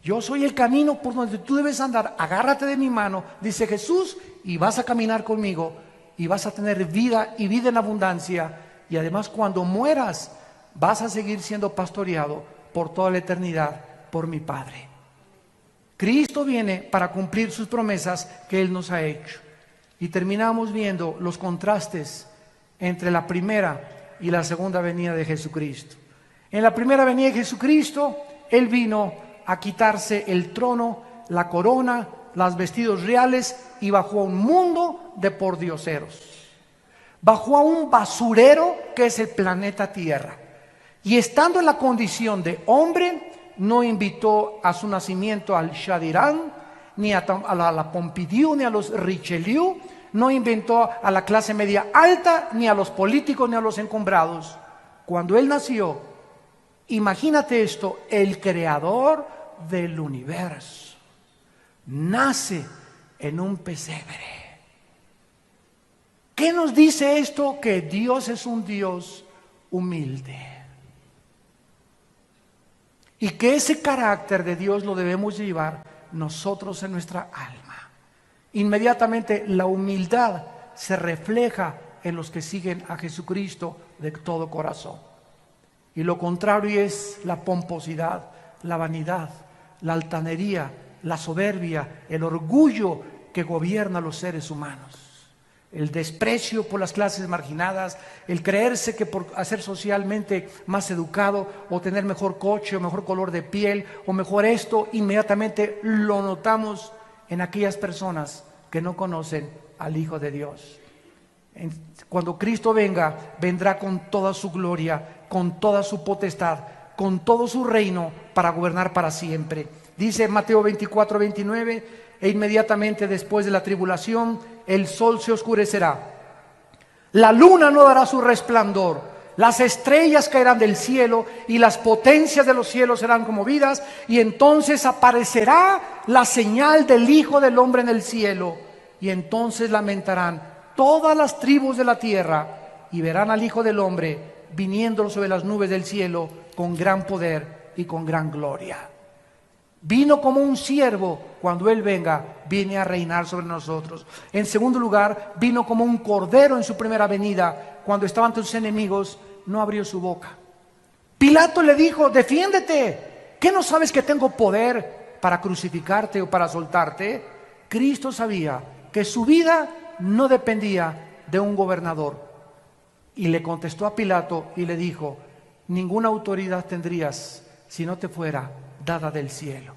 Yo soy el camino por donde tú debes andar, agárrate de mi mano, dice Jesús, y vas a caminar conmigo y vas a tener vida y vida en abundancia. Y además cuando mueras vas a seguir siendo pastoreado por toda la eternidad por mi Padre. Cristo viene para cumplir sus promesas que Él nos ha hecho. Y terminamos viendo los contrastes entre la primera y la segunda venida de Jesucristo. En la primera venida de Jesucristo, Él vino a quitarse el trono, la corona, los vestidos reales y bajó a un mundo de pordioseros. Bajó a un basurero que es el planeta Tierra. Y estando en la condición de hombre, no invitó a su nacimiento al Shah de Irán, ni a la Pompidou, ni a los Richelieu, no inventó a la clase media alta, ni a los políticos, ni a los encumbrados. Cuando Él nació, imagínate esto, el creador del universo nace en un pesebre. ¿Qué nos dice esto? Que Dios es un Dios humilde. Y que ese carácter de Dios lo debemos llevar nosotros en nuestra alma. Inmediatamente la humildad se refleja en los que siguen a Jesucristo de todo corazón. Y lo contrario es la pomposidad, la vanidad, la altanería, la soberbia, el orgullo que gobierna a los seres humanos. El desprecio por las clases marginadas, el creerse que por ser socialmente más educado o tener mejor coche o mejor color de piel o mejor esto, inmediatamente lo notamos en aquellas personas que no conocen al Hijo de Dios. Cuando Cristo venga, vendrá con toda su gloria, con toda su potestad, con todo su reino para gobernar para siempre. Dice Mateo 24:29, e inmediatamente después de la tribulación, el sol se oscurecerá, la luna no dará su resplandor, las estrellas caerán del cielo y las potencias de los cielos serán conmovidas, y entonces aparecerá la señal del Hijo del Hombre en el cielo, y entonces lamentarán todas las tribus de la tierra y verán al Hijo del Hombre viniendo sobre las nubes del cielo con gran poder y con gran gloria. Vino como un siervo, cuando Él venga, viene a reinar sobre nosotros. En segundo lugar, vino como un cordero en su primera venida, cuando estaban tus enemigos, no abrió su boca. Pilato le dijo: defiéndete, ¿qué no sabes que tengo poder para crucificarte o para soltarte? Cristo sabía que su vida no dependía de un gobernador. Y le contestó a Pilato y le dijo: ninguna autoridad tendrías si no te fuera dada del cielo.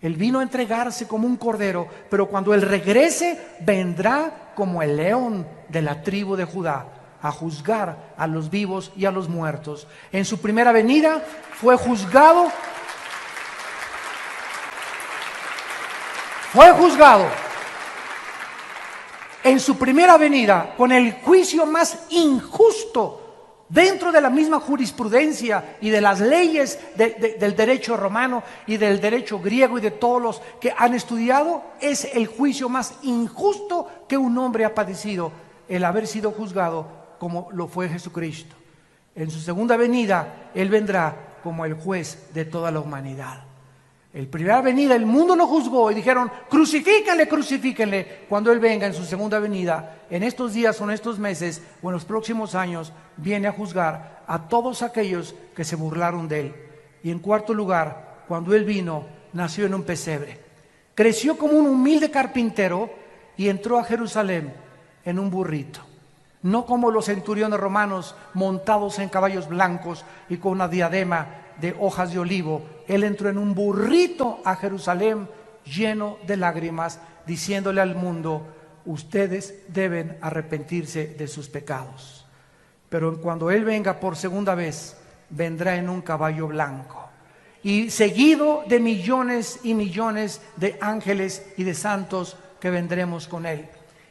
Él vino a entregarse como un cordero, pero cuando Él regrese, vendrá como el león de la tribu de Judá, a juzgar a los vivos y a los muertos. En su primera venida fue juzgado en su primera venida con el juicio más injusto dentro de la misma jurisprudencia y de las leyes del derecho romano y del derecho griego y de todos los que han estudiado. Es el juicio más injusto que un hombre ha padecido, el haber sido juzgado como lo fue Jesucristo. En su segunda venida, Él vendrá como el juez de toda la humanidad. En primera venida el mundo lo juzgó y dijeron: crucifíquenle, crucifíquenle. Cuando Él venga en su segunda venida, en estos días o en estos meses o en los próximos años, viene a juzgar a todos aquellos que se burlaron de Él. Y en cuarto lugar, cuando Él vino, nació en un pesebre. Creció como un humilde carpintero y entró a Jerusalén en un burrito. No como los centuriones romanos montados en caballos blancos y con una diadema de hojas de olivo. Él entró en un burrito a Jerusalén lleno de lágrimas, diciéndole al mundo: ustedes deben arrepentirse de sus pecados. Pero cuando Él venga por segunda vez, vendrá en un caballo blanco y seguido de millones y millones de ángeles y de santos que vendremos con Él.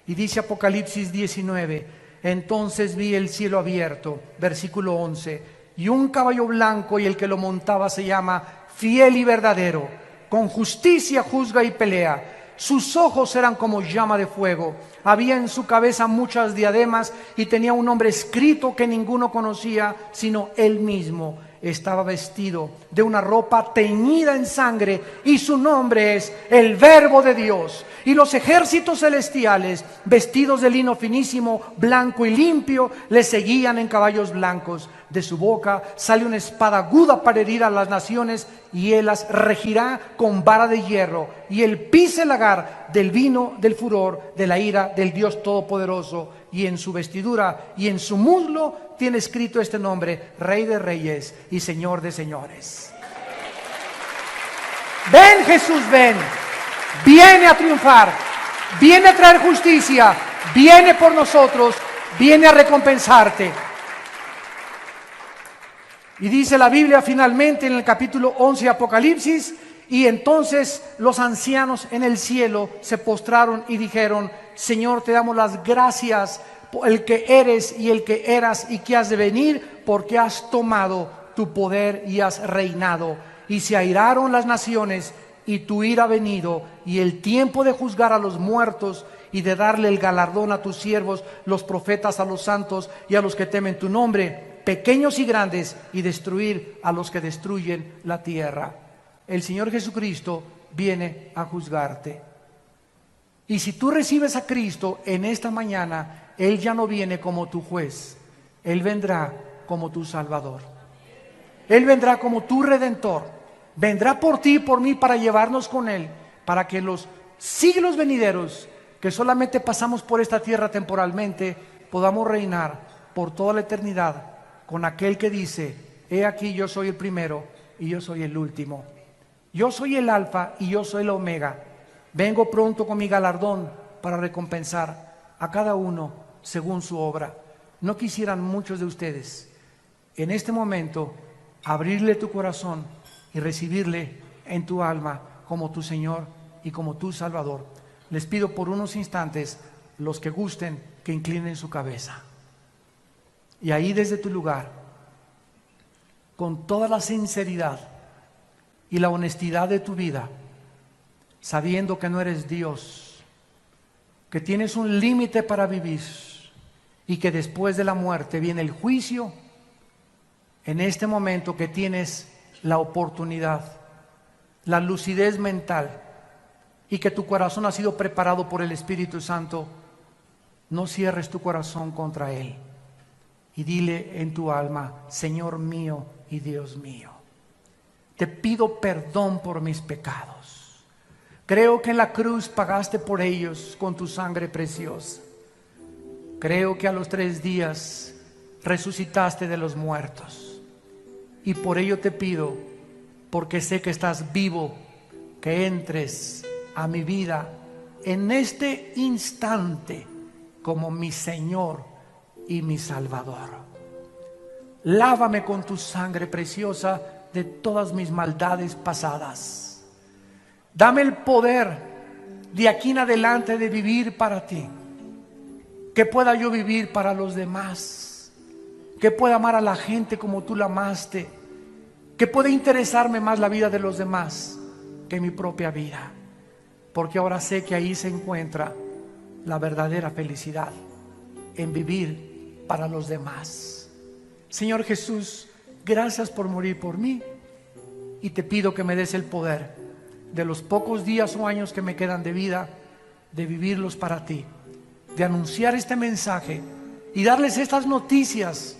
Y dice Apocalipsis 19: entonces vi el cielo abierto, versículo 11, y un caballo blanco, y el que lo montaba se llama Fiel y Verdadero, con justicia juzga y pelea. Sus ojos eran como llama de fuego, había en su cabeza muchas diademas, y tenía un nombre escrito que ninguno conocía sino Él mismo. Estaba vestido de una ropa teñida en sangre, y su nombre es el Verbo de Dios. Y los ejércitos celestiales, vestidos de lino finísimo, blanco y limpio, le seguían en caballos blancos. De su boca sale una espada aguda para herir a las naciones, y Él las regirá con vara de hierro. Y Él pisa el lagar del vino del furor de la ira del Dios Todopoderoso. Y en su vestidura y en su muslo tiene escrito este nombre: Rey de Reyes y Señor de Señores. Ven, Jesús, ven. Viene a triunfar, viene a traer justicia, viene por nosotros, viene a recompensarte. Y dice la Biblia finalmente en el capítulo 11 de Apocalipsis: y entonces los ancianos en el cielo se postraron y dijeron: Señor, te damos las gracias por el que eres y el que eras y que has de venir, porque has tomado tu poder y has reinado. Y se airaron las naciones, y tu ira ha venido, y el tiempo de juzgar a los muertos y de darle el galardón a tus siervos, los profetas, a los santos y a los que temen tu nombre, pequeños y grandes, y destruir a los que destruyen la tierra. El Señor Jesucristo viene a juzgarte. Y si tú recibes a Cristo en esta mañana, Él ya no viene como tu juez, Él vendrá como tu Salvador. Él vendrá como tu Redentor. Vendrá por ti y por mí para llevarnos con Él, para que en los siglos venideros, que solamente pasamos por esta tierra temporalmente, podamos reinar por toda la eternidad con aquel que dice: he aquí, yo soy el primero y yo soy el último. Yo soy el alfa y yo soy el omega. Vengo pronto con mi galardón para recompensar a cada uno según su obra. ¿No quisieran muchos de ustedes en este momento abrirle tu corazón y recibirle en tu alma como tu Señor y como tu Salvador? Les pido por unos instantes, los que gusten, que inclinen su cabeza. Y ahí desde tu lugar, con toda la sinceridad y la honestidad de tu vida, sabiendo que no eres Dios, que tienes un límite para vivir y que después de la muerte viene el juicio, en este momento que tienes la oportunidad, la lucidez mental y que tu corazón ha sido preparado por el Espíritu Santo, no cierres tu corazón contra Él y dile en tu alma: Señor mío y Dios mío, te pido perdón por mis pecados. Creo que en la cruz pagaste por ellos con tu sangre preciosa. Creo que a los 3 días resucitaste de los muertos. Y por ello te pido, porque sé que estás vivo, que entres a mi vida en este instante como mi Señor y mi Salvador. Lávame con tu sangre preciosa de todas mis maldades pasadas. Dame el poder de aquí en adelante de vivir para ti. Que pueda yo vivir para los demás. Que pueda amar a la gente como tú la amaste. Que pueda interesarme más la vida de los demás que mi propia vida. Porque ahora sé que ahí se encuentra la verdadera felicidad, en vivir para los demás. Señor Jesús, gracias por morir por mí, y te pido que me des el poder de los pocos días o años que me quedan de vida, de vivirlos para ti, de anunciar este mensaje y darles estas noticias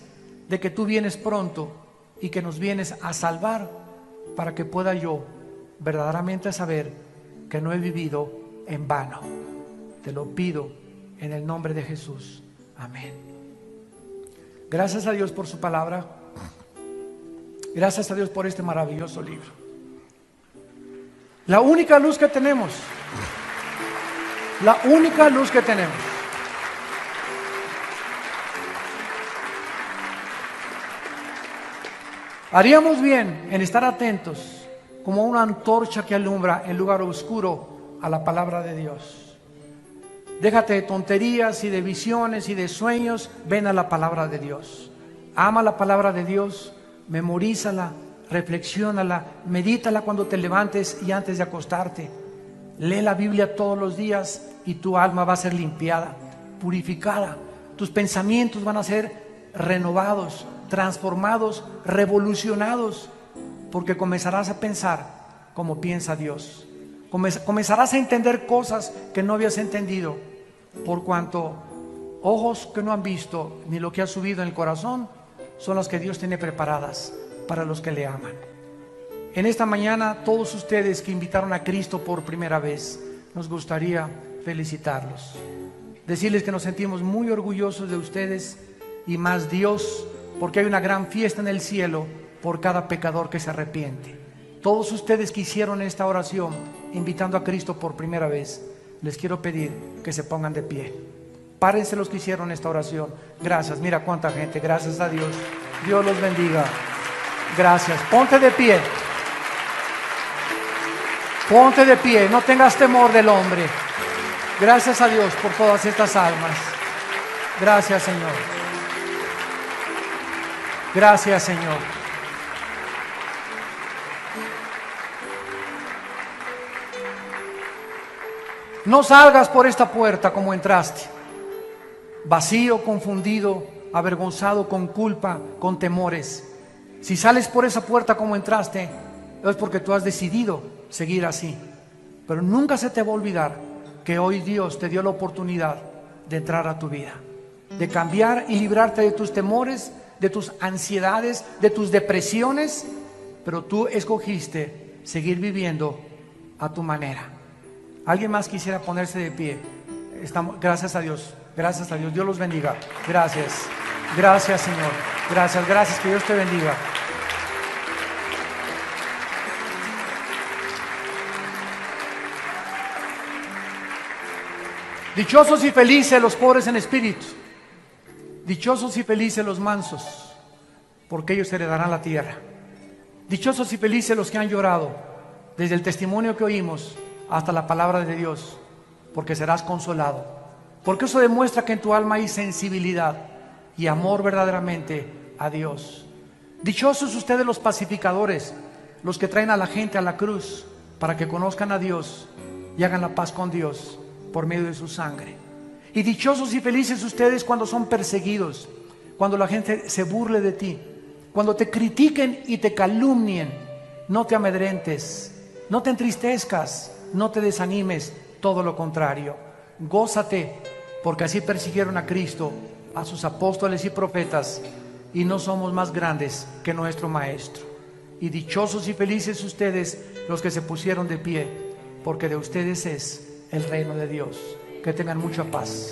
de que tú vienes pronto y que nos vienes a salvar, para que pueda yo verdaderamente saber que no he vivido en vano. Te lo pido en el nombre de Jesús. Amén. Gracias a Dios por su palabra. Gracias a Dios por este maravilloso libro. La única luz que tenemos. La única luz que tenemos. Haríamos bien en estar atentos como una antorcha que alumbra en lugar oscuro a la palabra de Dios. Déjate de tonterías y de visiones y de sueños. Ven a la palabra de Dios. Ama la palabra de Dios. Memorízala, reflexiónala, medítala cuando te levantes y antes de acostarte. Lee la Biblia todos los días y tu alma va a ser limpiada, purificada. Tus pensamientos van a ser renovados, transformados, revolucionados, porque comenzarás a pensar como piensa Dios. Comenzarás a entender cosas que no habías entendido, por cuanto ojos que no han visto ni lo que ha subido en el corazón son las que Dios tiene preparadas para los que le aman. En esta mañana, todos ustedes que invitaron a Cristo por primera vez, nos gustaría felicitarlos, decirles que nos sentimos muy orgullosos de ustedes, y más Dios, porque hay una gran fiesta en el cielo por cada pecador que se arrepiente. Todos ustedes que hicieron esta oración invitando a Cristo por primera vez, les quiero pedir que se pongan de pie. Párense los que hicieron esta oración. Gracias, mira cuánta gente, gracias a Dios. Dios los bendiga. Gracias, ponte de pie. Ponte de pie, no tengas temor del hombre. Gracias a Dios por todas estas almas. Gracias, Señor. Gracias, Señor. No salgas por esta puerta como entraste, vacío, confundido, avergonzado, con culpa, con temores. Si sales por esa puerta como entraste, es porque tú has decidido seguir así. Pero nunca se te va a olvidar que hoy Dios te dio la oportunidad de entrar a tu vida, de cambiar y librarte de tus temores, de tus ansiedades, de tus depresiones. Pero tú escogiste seguir viviendo a tu manera. ¿Alguien más quisiera ponerse de pie? Gracias a Dios, gracias a Dios. Dios los bendiga. Gracias, gracias, Señor. Gracias, gracias, que Dios te bendiga. Dichosos y felices los pobres en espíritu, dichosos y felices los mansos, porque ellos heredarán la tierra. Dichosos y felices los que han llorado, desde el testimonio que oímos hasta la palabra de Dios, porque serás consolado. Porque eso demuestra que en tu alma hay sensibilidad y amor verdaderamente a Dios. Dichosos ustedes los pacificadores, los que traen a la gente a la cruz para que conozcan a Dios y hagan la paz con Dios por medio de su sangre. Y dichosos y felices ustedes cuando son perseguidos, cuando la gente se burle de ti, Cuando te critiquen y te calumnien, no te amedrentes, no te entristezcas, no te desanimes, todo lo contrario. Gózate, porque así persiguieron a Cristo, a sus apóstoles y profetas, y no somos más grandes que nuestro Maestro. Y dichosos y felices ustedes los que se pusieron de pie, porque de ustedes es el reino de Dios. Que tengan mucha paz.